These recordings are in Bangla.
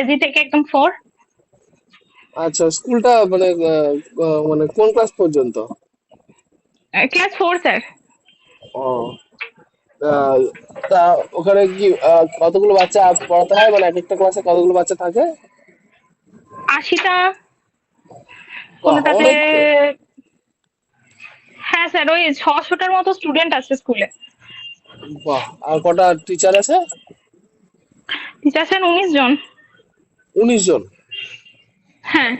কেজি থেকে একদম 4। আচ্ছা, স্কুলটা মানে মানে কোন ক্লাস পর্যন্ত? Class 4 sir. ও, আহ, তা ওখানে কি কতগুলো বাচ্চা পড়াতে হয়, মানে এক একটা ক্লাসে কতগুলো বাচ্চা থাকে? 80টা, বাহ, কোনোটাতে। অনেক তো। হ্যাঁ স্যার, ওই 600টার মতো স্টুডেন্ট আছে স্কুলে। বাহ, আর কটা টিচার আছে? টিচার স্যার 19 জন। 19 জন? হ্যাঁ।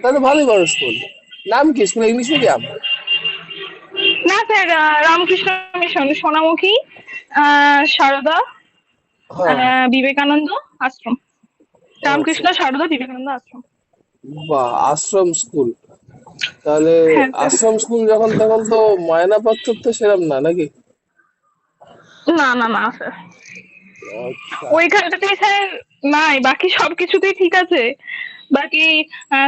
তাহলে ভালোই বড় স্কুল। নাম কি স্কুল, ইংলিশ মিডিয়াম? না স্যার, রামকৃষ্ণ মিশন, সোনামুখী, সারদা, হ্যাঁ। বিবেকানন্দ আশ্রম। আচ্ছা। রামকৃষ্ণ, সারদা, বিবেকানন্দ আশ্রম। বাহ, আশ্রম স্কুল। তাহলে হ্যাঁ স্যার। আশ্রম স্কুল যখন, তখন তো মায়না পাত্র তো সেরম না নাকি? না না না স্যার, আচ্ছা। ওইখানটাতেই স্যার নাই, বাকি সবকিছুতেই ঠিক আছে। বাকি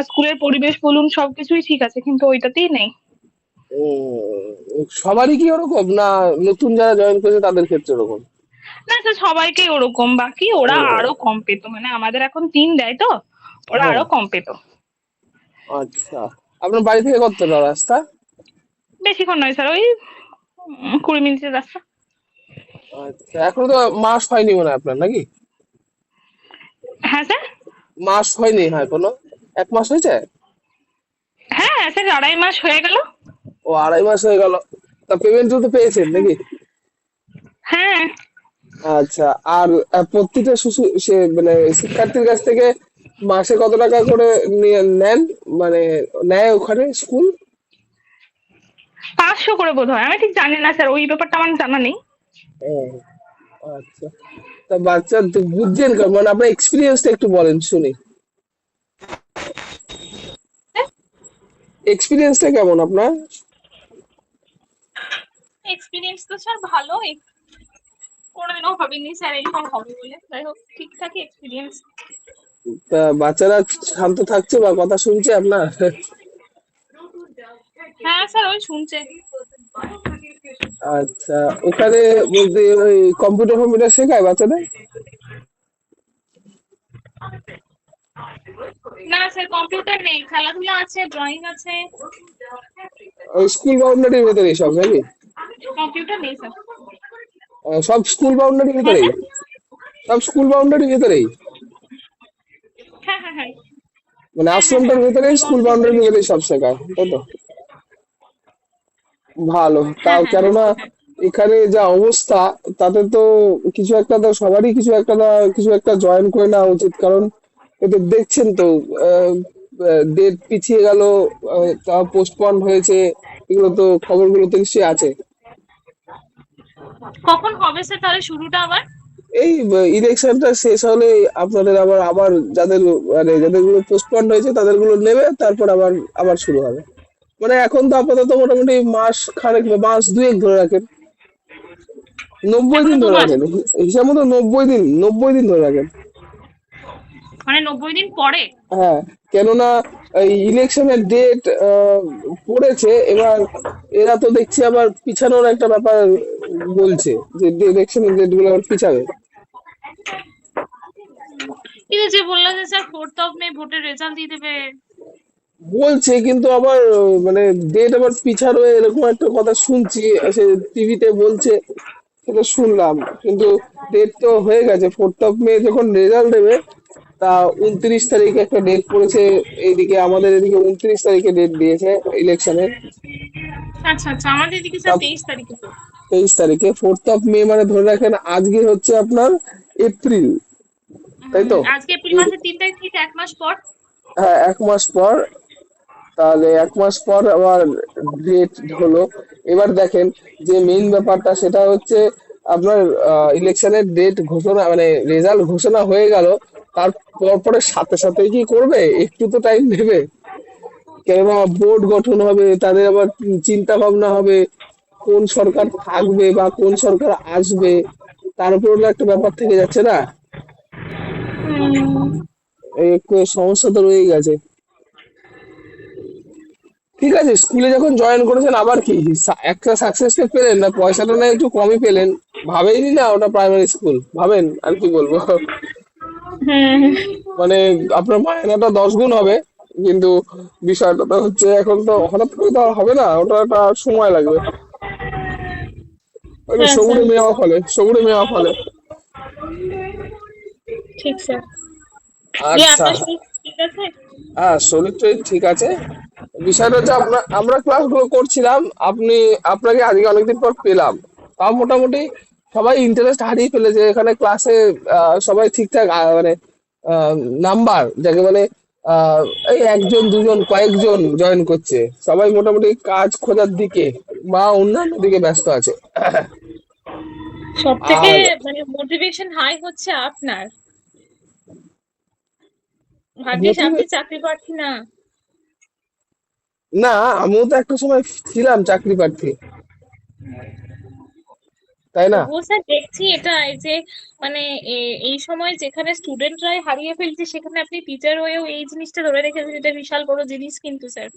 স্কুলের পরিবেশ বলুন সবকিছুই ঠিক আছে, কিন্তু ওইটাতেই নেই। সবারই কি ওরকম, না নতুন যারা জয়েন করেছে তাদের ক্ষেত্রে ওরকম? না স্যার, সবাইকেই ওরকম, বাকি ওরা আরো ও, কম পেতো, মানে আমাদের এখন 3 দেয় তো, ওরা হ্যাঁ। আরো কম পেতো। আচ্ছা, আপনার বাড়ি থেকে কতটা রাস্তা? বেশিক্ষণ নয় স্যার, ওই 20 মিনিটের রাস্তা। আচ্ছা, এখনো তো মাস হয়নি মনে হয় আপনার, নাকি? হ্যাঁ স্যার। মাস হয়নি, হয় কোনো? 1 মাস হয়েছে? হ্যাঁ স্যার, 2.5 মাস হয়ে গেল। ও, 2.5 মাস হয়ে গেল। তা পেমেন্ট তো পেয়েছেন নাকি? হ্যাঁ। আচ্ছা। আর প্রতিটা শিশু সে মানে শিক্ষার্থীর কাছ থেকে মাসে কত টাকা করে নেন, মানে নেয় ওখানে স্কুল? 500 করে বোধ হয়, আমি ঠিক জানি না স্যার, ওই ব্যাপারটা আমার জানা নেই। ও, আচ্ছা। তা বাচ্চা তো বুঝছেন কেমন, মানে আপনার এক্সপিরিয়েন্সটা একটু বলেন শুনি। এক্সপিরিয়েন্সটা কেমন আপনার? এক্সপিরিয়েন্স তো স্যার ভালোই, কোনোদিনও ভাবিনি স্যার এরকম হবে বলে, যাই হোক ঠিকঠাকই এক্সপিরিয়েন্স। তা বাচ্চারা শান্ত থাকছে বা কথা শুনছে আপনার? হ্যাঁ স্যার, ওই শুনছে। আচ্ছা। ওখানে বলতে ওই কম্পিউটার ফম্পিউটার শেখায় বাচ্চাদের? না স্যার, কম্পিউটার নেই, খেলাধুলা আছে, ড্রয়িং আছে। ওই স্কুল বাউন্ডারির ভেতরেই সব নাকি? কম্পিউটার নেই স্যার। সব স্কুল বাউন্ডারির হ্যাঁ ভেতরেই? স্যার। সব স্কুল বাউন্ডারির ভেতরেই? হ্যাঁ হ্যাঁ হ্যাঁ। মানে হ্যাঁ হ্যাঁ আশ্রমটার হ্যাঁ, ভেতরেই, স্কুল স্কুল বাউন্ডারির বাউন্ডারির ভেতরেই সব। ভেতরেই সব শেখায়, তাই তো? ভালো। হ্যাঁ তাও হ্যাঁ হ্যাঁ কেননা হ্যাঁ। এখানে যা অবস্থা, তাতে তো কিছু একটা, তো সবারই কিছু একটা না কিছু একটা জয়েন করে নেওয়া উচিত। কারণ এটা দেখছেন তো, ডেট পিছিয়ে গেল, তা পোস্টপন্ড হয়েছে, এগুলো তো খবরগুলোতে নিশ্চয়ই আছে। কখন হবে স্যার তাহলে শুরুটা আবার? এই ইলেকশনটা শেষ হলে আপনাদের আবার আবার যাদের মানে যাদের গুলো পোস্টপন্ড হয়েছে তাদের গুলো নেবে, তারপর আবার আবার শুরু হবে। মানে এখন তো আপাতত মোটামুটি মাস খানেক বা মাস দুয়েক ধরে রাখেন, 90 দিন এখনো দু ধরে মাস রাখেন, হিসাব মতো 90 দিন, 90 দিন ধরে রাখেন। মানে 90 দিন পরে? হ্যাঁ। কেননা এই ইলেকশনের ডেট পড়েছে এবার, এরা তো দেখছি আবার পিছানোর একটা ব্যাপার বলছে, যে ইলেকশনের ডেট গুলো আবার পিছাবে। কিন্তু যে বললো যে স্যার 4th of May ভোটের রেজাল্ট দিয়ে দেবে। বলছে, কিন্তু আবার মানে ডেট আবার পিছাবে এরকম একটা কথা শুনছি, সে টিভিতে বলছে, সেটা শুনলাম। কিন্তু ডেট তো হয়ে গেছে, 4th of May যখন রেজাল্ট দেবে, তা 29 তারিখে একটা ডেট পড়েছে। এইদিকে আমাদের এদিকে 29 তারিখে ডেট দিয়েছে ইলেকশনের। আচ্ছা আচ্ছা, আমাদের এদিকে তা স্যার 23 তারিখে তো। 23 তারিখে, 4th of May মানে ধরে রাখেন আজকে হচ্ছে আপনার এপ্রিল, তাই তো? আজকে এপ্রিল এর, মাসের 3 তারিখ, ঠিক 1 মাস পর। হ্যাঁ, 1 মাস পর। তাহলে 1 মাস পর আবার ডেট হলো। এবার দেখেন, যে মেইন ব্যাপারটা সেটা হচ্ছে আপনার ইলেকশনের ডেট ঘোষণা মানে রেজাল্ট ঘোষণা হয়ে গেল, তার পরে সাথে সাথে কি করবে, একটু তো টাইম নেবে। কেননা বোর্ড গঠন হবে, তাদের আবার চিন্তা ভাবনা হবে, কোন সরকার থাকবে বা কোন সরকার আসবে, তার উপর একটা ব্যাপার থেকে যাচ্ছে না। এই একটু সমস্যা তো রয়েই গেছে। ঠিক আছে, স্কুলে যখন জয়েন করেছেন আবার কি, একটা সাকসেস তো পেলেন না, পয়সাটা না একটু কমই পেলেন, ভাবেইনি না ওটা প্রাইমারি স্কুল ভাবেন, আর কি বলবো। হুম। মানে আপনার মায়নাটা 10 গুণ হবে, কিন্তু বিষয়টা তো হচ্ছে এখন তো হঠাৎ করে তো আর হবে না, ওটা একটা সময় লাগবে। ওই যে হ্যাঁ স্যার। সবুরে মেওয়া ফলে, সবুরে মেওয়া ফলে। ঠিক স্যার। দিয়ে আচ্ছা। আপনার শরীর ঠিক আছে? হ্যাঁ, শরীর টরীর ঠিক আছে। বিষয়টা হচ্ছে আমরা ক্লাসগুলো করছিলাম, আপনাকে আজকে অনেকদিন পর পেলাম। তাও মোটামুটি সবাই ইন্টারেস্ট হারিয়ে ফেলেছে এখানে ক্লাসে। সবাই ঠিকঠাক মানে নাম্বার যাকে বলে আহ, এই একজন দুজন কয়েকজন জয়েন করছে, সবাই মোটামুটি কাজ খোঁজার দিকে বা অন্যান্য দিকে ব্যস্ত আছে। সব থেকে আর মানে মোটিভেশন হাই হচ্ছে আপনার। ভাগ্যিস মোটিভে আপনি চাকরি প্রার্থী না। না, আমিও তো একটা সময় ছিলাম চাকরি প্রার্থী, তাই না? তবুও স্যার দেখছি এটা এই যে মানে এই সময় যেখানে স্টুডেন্টরাই হারিয়ে ফেলছে সেখানে আপনি টিচার হয়েও এই জিনিসটা ধরে রেখেছেন, এটা বিশাল বড় জিনিস কিন্তু স্যার।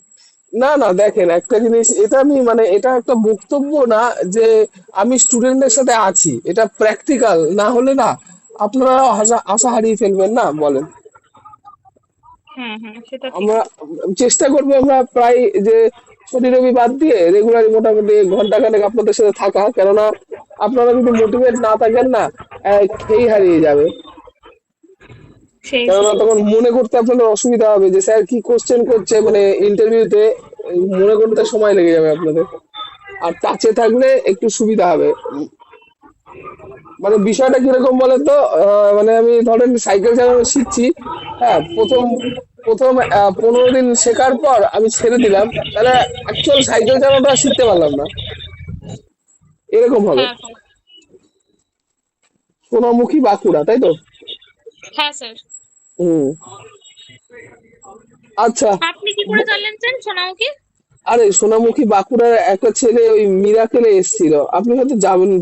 না না, দেখেন একটা জিনিস, এটা আমি মানে এটা একটা বক্তব্য না যে আমি স্টুডেন্টদের সাথে আছি, এটা প্র্যাকটিক্যাল না হলে না আপনারা আশা আশা হারিয়ে ফেলবেন না বলেন। হুম হুম, সেটা ঠিক। আমরা চেষ্টা করবো আমরা প্রায় যে শনি রবি বাদ দিয়ে রেগুলারই মোটামুটি ঘন্টা খানেক আপনাদের সাথে থাকা, কেননা আপনারা যদি মোটিভেট না থাকেন না, খেই হারিয়ে যাবে। সেই কেননা স্যার। তখন মনে করতে আপনাদের অসুবিধা হবে যে স্যার কি কোশ্চেন করছে, মানে ইন্টারভিউতে মনে করতে সময় লেগে যাবে আপনাদের। আর টাচে থাকলে একটু সুবিধা হবে। মানে বিষয়টা কিরকম বলেন তো, মানে আমি ধরেন সাইকেল চালানো শিখছি। হ্যাঁ, প্রথম প্রথম 15 দিন শেখার পর আমি ছেড়ে দিলাম, তাহলে অ্যাকচুয়াল সাইকেল চালানোটা আর শিখতে পারলাম না, এরকম হবে। হ্যাঁ স্যার। সোনামুখী বাঁকুড়া, তাই তো? হ্যাঁ স্যার। হুম। আচ্ছা। আপনি কি করে জানলেন স্যার সোনামুখী? আরে সোনামুখী বাঁকুড়ার একটা ছেলে ওই মিরাকেলে এসেছিল, আপনি হয়তো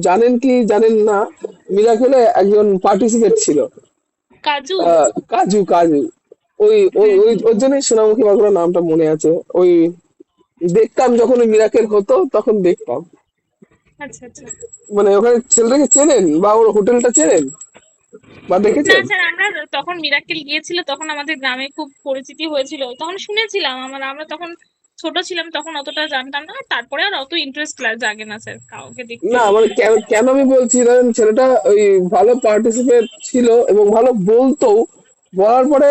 জানেন কি জানেন না। মিরাকেলে একজন পার্টিসিপেট ছিল, কাজু। কাজু কাজু। ওই ওই হুম ওই হুম। ওর জন্যই সোনামুখী বাঁকুড়ার নামটা মনে আছে। ওই দেখতাম যখন ওই মিরাকেল হতো তখন দেখতাম। আচ্ছা আচ্ছা। মানে ওখানে ছেলেটাকে চেনেন বা ওর হোটেলটা চেনেন বা না দেখেছেন? স্যার, আমরা তখন মিরাক্কেল গিয়েছিল তখন আমাদের গ্রামে খুব পরিচিতি হয়েছিল, তখন শুনেছিলাম, আমরা তখন ছোট ছিলাম, তখন অতটা জানতাম না, তারপরে আর অত ইন্টারেস্ট জাগে না স্যার কাউকে দেখতে। না মানে কেন কেন আমি বলছি ধরেন ছেলেটা ওই ভালো পার্টিসিপেট ছিল এবং ভালো বলতো, বলার পরে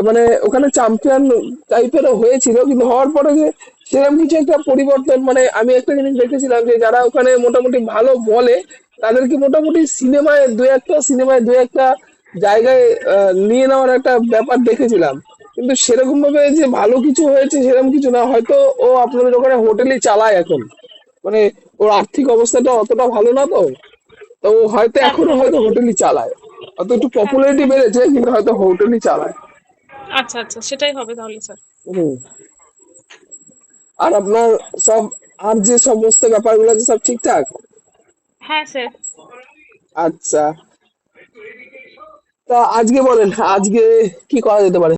মানে ওখানে চ্যাম্পিয়ন টাইপেরও হয়েছিল, কিন্তু হওয়ার পরে যে সেরকম কিছু একটা পরিবর্তন, মানে আমি একটা জিনিস দেখেছিলাম যে যারা ওখানে মোটামুটি ভালো বলে তাদেরকে মোটামুটি সিনেমায় দু একটা জায়গায় নিয়ে নেওয়ার একটা ব্যাপার দেখেছিলাম। কিন্তু সেরকম ভাবে যে ভালো কিছু হয়েছে সেরকম কিছু না, হয়তো ও আপনাদের ওখানে হোটেলই চালায় এখন। মানে ওর আর্থিক অবস্থাটা অতটা ভালো না তো, তো ও হয়তো এখনো আচ্ছা হয়তো হোটেলই চালায়, হয়তো একটু আচ্ছা। পপুলারিটি বেড়েছে কিন্তু হয়তো হোটেলই চালায়। আচ্ছা আচ্ছা, সেটাই হবে তাহলে স্যার। হুম। আর আপনার সব, আর যে সমস্ত ব্যাপারগুলো আছে সব ঠিকঠাক? হ্যাঁ স্যার। আচ্ছা। তা আজকে বলেন, আজকে কি করা যেতে পারে?